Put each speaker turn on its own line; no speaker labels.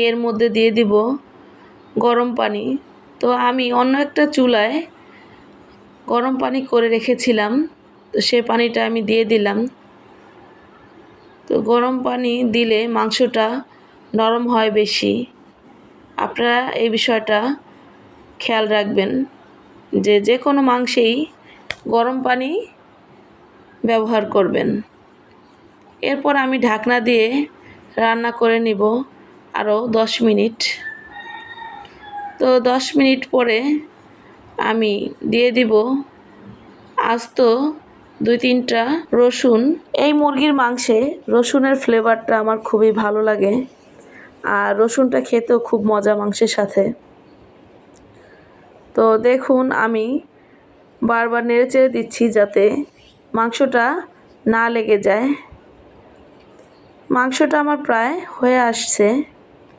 এর মধ্যে দিয়ে দিব গরম পানি। তো আমি অন্য একটা চুলায় গরম পানি করে রেখেছিলাম, তো সে পানিটা আমি দিয়ে দিলাম। তো গরম পানি দিলে মাংসটা নরম হয় বেশি। আপনারা এই বিষয়টা খেয়াল রাখবেন যে কোনো মাংসেই গরম পানি ব্যবহার করবেন। এরপর আমি ঢাকনা দিয়ে রান্না করে নিব আরও 10 মিনিট। তো 10 মিনিট পরে আমি দিয়ে দিব আস্ত 2-3টা রসুন। এই মুরগির মাংসে রসুনের ফ্লেভারটা আমার খুবই ভালো লাগে, আর রসুনটা খেতেও খুব মজা মাংসের সাথে। তো দেখুন আমি বারবার নেড়েচেড়ে দিচ্ছি যাতে মাংসটা না লেগে যায়। মাংসটা আমার প্রায় হয়ে আসছে।